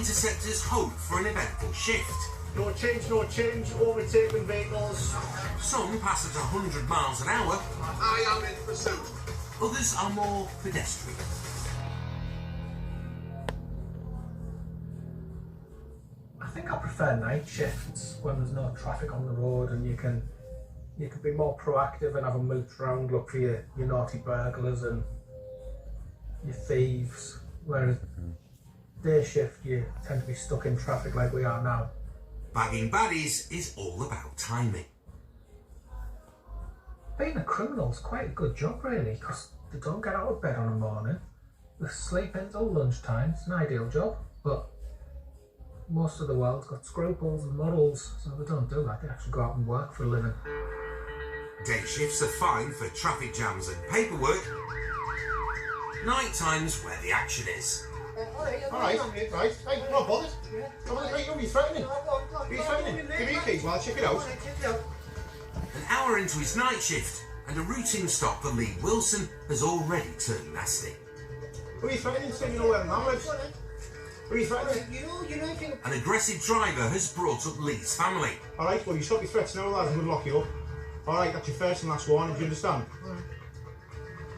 interceptors hope for an eventful shift. No change, overtaking vehicles. Some pass at 100 miles an hour. I am in pursuit. Others are more pedestrian. I think I prefer night shifts when there's no traffic on the road and you can be more proactive and have a mooch round, look for your naughty burglars and your thieves. Whereas day shift, you tend to be stuck in traffic like we are now. Bagging baddies is all about timing. Being a criminal's quite a good job really, because they don't get out of bed on a morning. They sleep until lunchtime. It's an ideal job, but most of the world's got scruples and morals, so they don't do that. They actually go out and work for a living. Day shifts are fine for traffic jams and paperwork. Night time's where the action is. Alright, hey, I'm not bothered. Come on, hey, who are you threatening? Who are you threatening? Give me your keys while I check it out. An hour into his night shift, and a routine stop for Lee Wilson has already turned nasty. Who are you threatening? So you know where I'm lives. Who are you threatening? An aggressive driver has brought up Lee's family. Alright, well you stop your threats now, lads, I'm going to lock you up. Alright, that's your first and last warning, do you understand?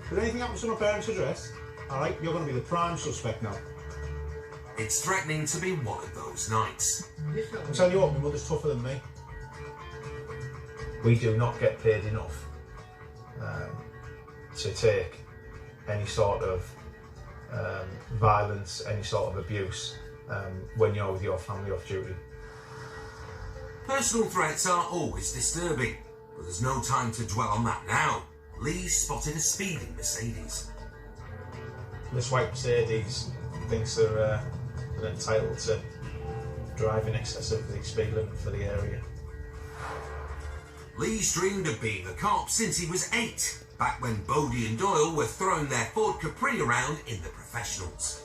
If anything happens to my parents' address, alright, you're going to be the prime suspect now. It's threatening to be one of those nights. I'll tell you what, my mother's tougher than me. We do not get paid enough to take any sort of violence, any sort of abuse when you're with your family off duty. Personal threats are always disturbing, but there's no time to dwell on that now. Lee spotted a speeding Mercedes. This white Mercedes thinks they're entitled to drive in excess of the speed limit for the area. Lee's dreamed of being a cop since he was 8, back when Bodie and Doyle were throwing their Ford Capri around in the professionals.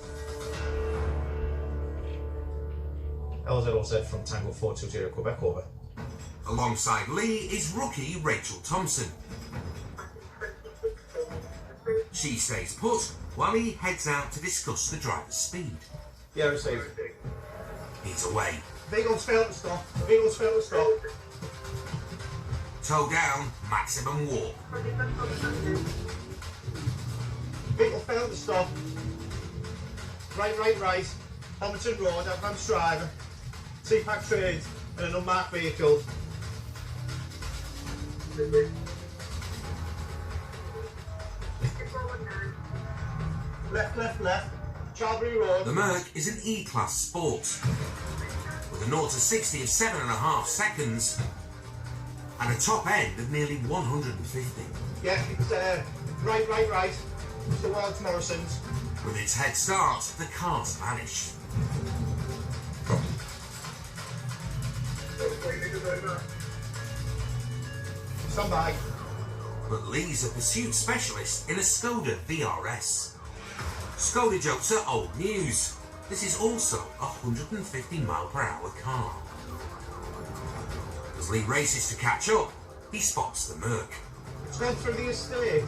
LZLZ from Tango 420 Quebec, over. Alongside Lee is rookie Rachel Thompson. She stays put while he heads out to discuss the driver's speed. Yeah, received. He's away. Vehicles fail to stop. Vehicles fail to stop. Tow down, maximum warp. Vehicle failed to stop. Right. Hamilton Road, advanced driver. CPAC trade and an unmarked vehicle. Left. Charbury Road. The Merc is an E-Class Sport with a 0 to 60 of 7.5 seconds and a top end of nearly 150. Yeah, it's right. Mr. Wilds Morrison's. With its head start, the car's vanished. Stand by. But Lee's a pursuit specialist in a Skoda VRS. Skoda jokes are old news. This is also a 150-mile-per-hour car. As Lee races to catch up, he spots the Merc. It's gone through the estate.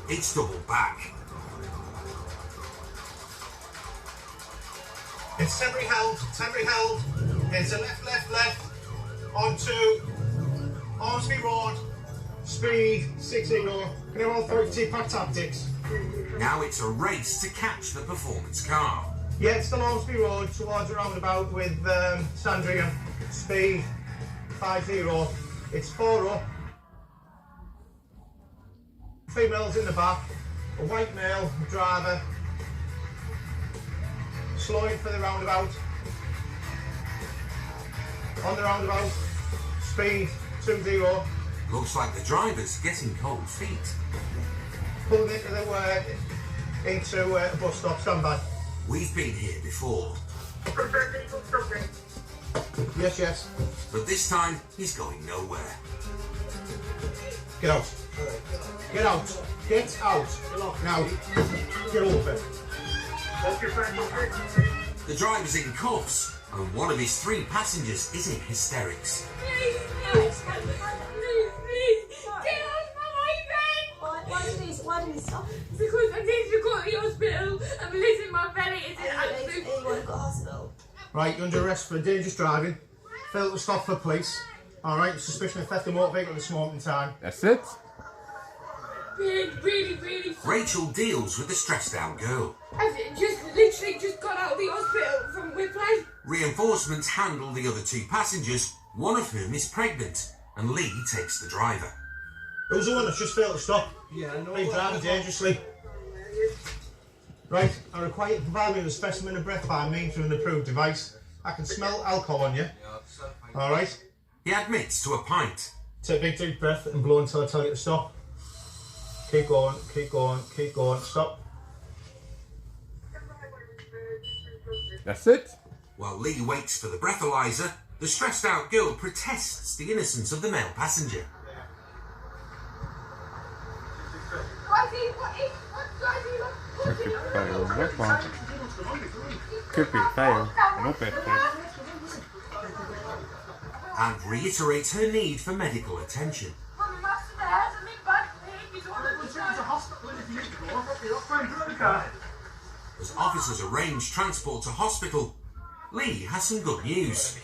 It's double back. It's temporary held. It's a left. Onto Ormsby Road. Speed 60. Can everyone authority CPAC tactics? Now it's a race to catch the performance car. Yeah, it's still Ormsby Road towards a roundabout with Sandringham. Speed 50. It's 4 up. Females in the back. A white male driver. Slowing for the roundabout. On the roundabout. Speed 20. Looks like the driver's getting cold feet. Pulled into a bus stop. Stand by. We've been here before. Yes. But this time, he's going nowhere. Get out. Get out. Now. Get over it. The driver's in cuffs, and one of his 3 passengers is in hysterics. Please, get out of my bed! Why did he stop? Because I need to go to the hospital. I'm losing my belly. It's an absolute... You want to go to hospital? Right, you're under arrest for dangerous driving, failed to stop for police. Alright, suspicion of theft of motor vehicle at this moment in time. That's it. Really. Rachel deals with the stressed out girl. I've literally just got out of the hospital from whiplash. Reinforcements handle the other two passengers, one of whom is pregnant, and Lee takes the driver. Who's the one that's just failed to stop? Yeah, I know. Been driving dangerously. Right, I require you to provide me with a specimen of breath by means of an approved device. I can smell alcohol on you. Alright? He admits to a pint. Take a big deep breath and blow until I tell you to stop. Keep going, stop. That's it. While Lee waits for the breathalyzer, the stressed out girl protests the innocence of the male passenger. Could fail. What one? Could be fail. Not bad fail. And reiterates her need for medical attention. As officers arrange transport to hospital, Lee has some good news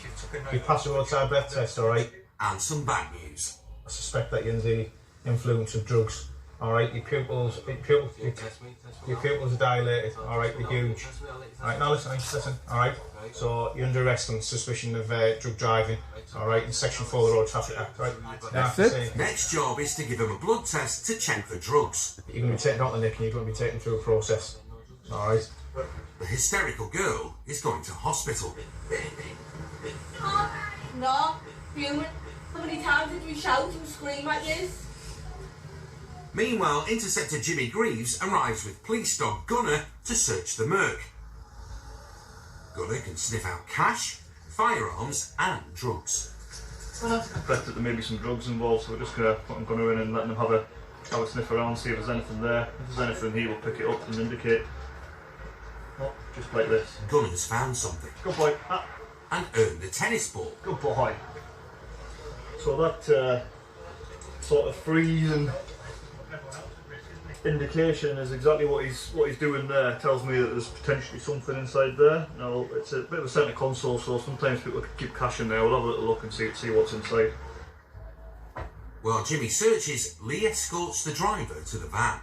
You pass your roadside breath test, alright? and some bad news. I suspect that you're under the influence of drugs. Alright, your pupils are dilated, alright, they're huge. Alright, now listen, alright? So you're under arrest on suspicion of drug driving, alright, in Section 4 of the Road Traffic Act, right? That's Now, it. Next job is to give him a blood test to check for drugs. you're going to be taken out the nick and you're going to be taken through a process, alright? The hysterical girl is going to hospital. No, human. How many times did we shout and scream at you? Meanwhile, Interceptor Jimmy Greaves arrives with police dog Gunner to search the Merc. Gunner can sniff out cash, firearms and drugs. Suspect that there may be some drugs involved, so we're just going to put Gunner in and letting him have a sniff around, see if there's anything there. If there's anything, he will pick it up and indicate. Oh, just like this. Gunner's found something Good boy. and earned a tennis ball. Good boy. So that sort of freezing indication is exactly what he's doing there. Tells me that there's potentially something inside there. Now it's a bit of a centre console, so sometimes people can keep cash in there. We'll have a little look and see what's inside. While Jimmy searches, Lee escorts the driver to the van.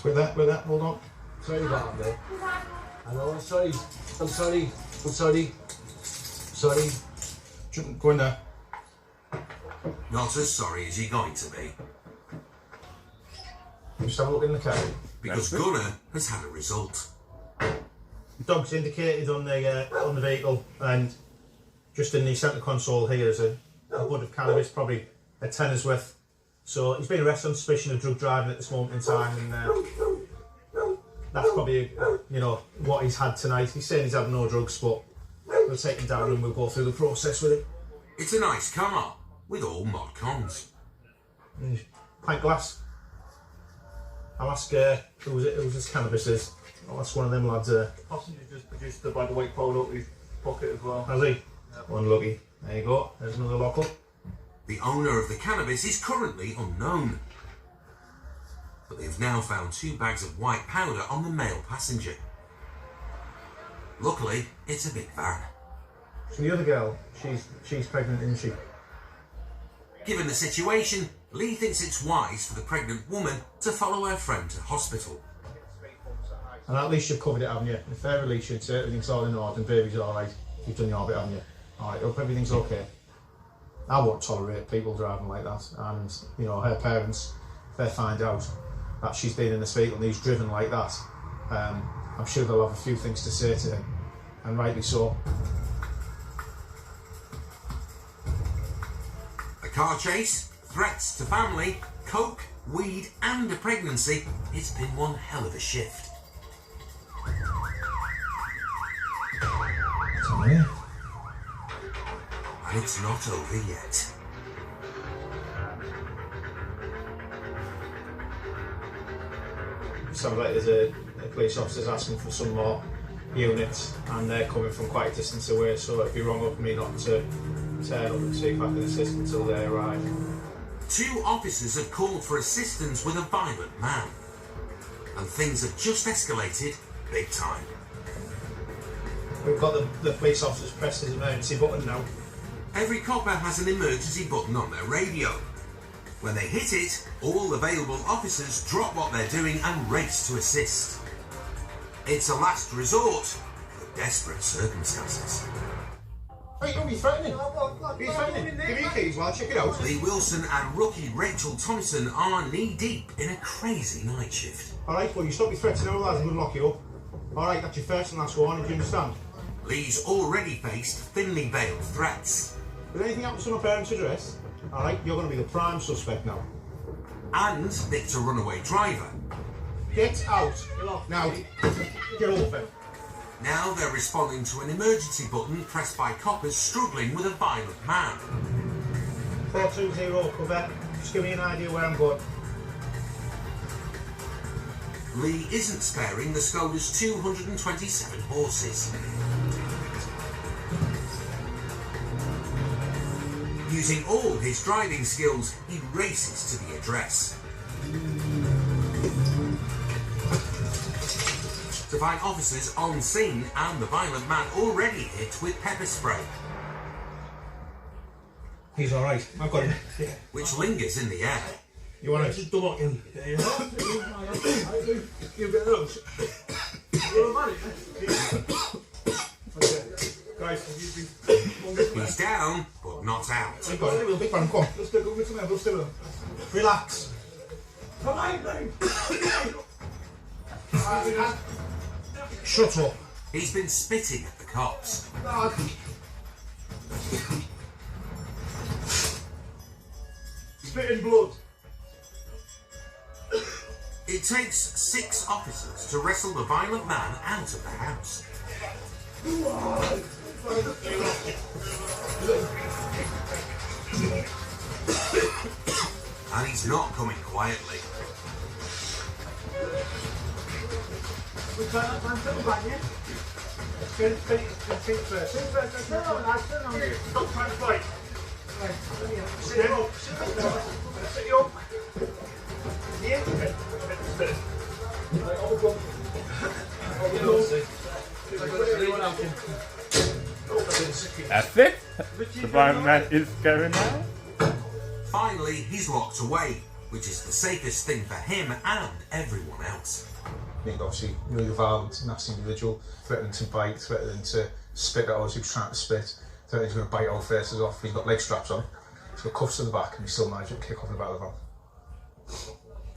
With that, hold on. Sorry about that, mate. I know, I'm sorry. Go in there. Not as sorry as you're going to be, Just have a look in the car. because Gunner has had a result. Dog's indicated on the vehicle, and just in the centre console here is a bud of cannabis, probably a tenner's worth. So he's been arrested on suspicion of drug driving at this moment in time, and that's probably what he's had tonight. He's saying he's had no drugs, but we'll take him down and we'll go through the process with him. It's a nice car with all mod cons. Pint glass. I'll ask who's this cannabis is. I'll ask one of them lads. Passenger just produced a bag of white powder out of his pocket as well. Has he? Unlucky. There you go. There's another lock up. The owner of the cannabis is currently unknown, but they've now found 2 bags of white powder on the male passenger. Luckily, it's a big van. So the other girl, she's pregnant, isn't she? Given the situation, Lee thinks it's wise for the pregnant woman to follow her friend to hospital. And at least you've covered it, haven't you? If they're released, you'd say everything's all in order and baby's alright. You've done your bit, haven't you? Alright, hope everything's okay. I won't tolerate people driving like that. And, her parents, if they find out that she's been in this vehicle and he's driven like that, I'm sure they'll have a few things to say to him. And rightly so. A car chase, threats to family, coke, weed and a pregnancy. It's been one hell of a shift. And it's not over yet. Sounds like there's a police officer's asking for some more units and they're coming from quite a distance away, so it'd be wrong of me not to turn up and see if I can assist until they arrive. 2 officers have called for assistance with a violent man. And things have just escalated big time. We've got the police officers pressed his emergency button now. Every copper has an emergency button on their radio. When they hit it, all available officers drop what they're doing and race to assist. It's a last resort for desperate circumstances. Hey, don't be threatening. Be threatening. Give me your keys while I check it out. Lee Wilson and rookie Rachel Thompson are knee-deep in a crazy night shift. Alright, well, you stop your threats, otherwise I'm going to lock you up. Alright, that's your first and last warning, do you understand? Lee's already faced thinly veiled threats. If anything happens to my parents' address, alright, you're going to be the prime suspect now. And nicked a runaway driver. Get out. Now, get off it. Now they're responding to an emergency button pressed by coppers struggling with a violent man. 420 cover. Just give me an idea where I'm going. Lee isn't sparing the Skoda's 227 horses. Using all his driving skills, he races to the address. To find officers on scene and the violent man already hit with pepper spray, He's alright. I've got him. which lingers in the air. You want to just double lock him? You get those. You're a man. Guys, He's down, but not out. I've got him. Big fan, come on. let's go with some. Let's do it. Relax. Come on, then. Shut up. He's been spitting at the cops. Spitting blood. It takes 6 officers to wrestle the violent man out of the house. And he's not coming quietly. We turn up and turn back, yeah? Feet first. Stop trying to fight. Sit up. Sit you up. Yeah. That's it. The violent man is going now. Finally, he's locked away, which is the safest thing for him and everyone else. I think obviously really violent, nasty individual, threatening to bite, threatening to spit at us, he was trying to spit, threatening he's going to bite our faces off. He's got leg straps on, he's got cuffs to the back, and he still managed to kick off the back of the van.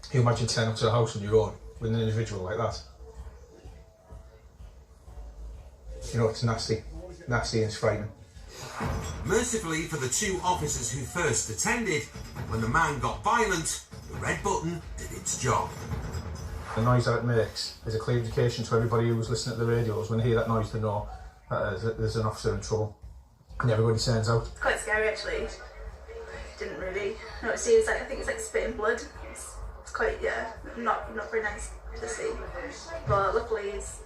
Can you imagine turning up to a house on your own with an individual like that? You know, it's nasty and it's frightening. Mercifully for the 2 officers who first attended, when the man got violent, the red button did its job. The noise that it makes is a clear indication to everybody who's listening to the radios. When they hear that noise, they know that there's an officer in trouble. And everybody turns out. Quite scary actually. Didn't really know what to see. It was like, I think it's like spitting blood. It's quite, yeah, not very nice to see. But luckily he's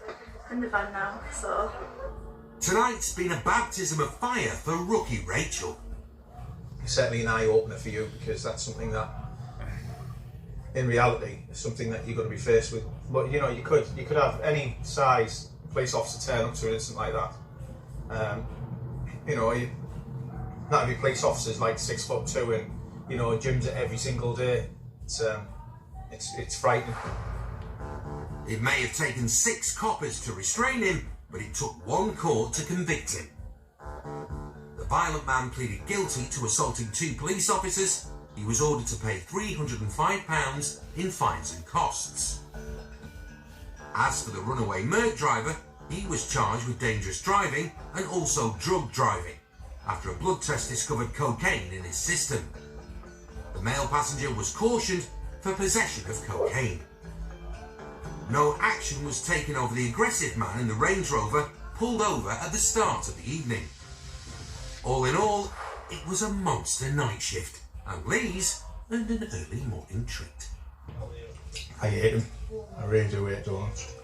in the van now, so. Tonight's been a baptism of fire for rookie Rachel. It's certainly an eye-opener for you, because that's something that, in reality, is something that you're going to be faced with. But you know, you could have any size police officer turn up to an incident like that. You know, not every police officer's like 6'2" and you know gyms it every single day. It's frightening. It may have taken 6 coppers to restrain him, but it took 1 court to convict him. The violent man pleaded guilty to assaulting 2 police officers. He was ordered to pay £305 in fines and costs. As for the runaway Merc driver, he was charged with dangerous driving and also drug driving, after a blood test discovered cocaine in his system. The male passenger was cautioned for possession of cocaine. No action was taken over the aggressive man in the Range Rover pulled over at the start of the evening. All in all, it was a monster night shift, and Lee's earned an early morning treat. I hate him. I really do hate donuts.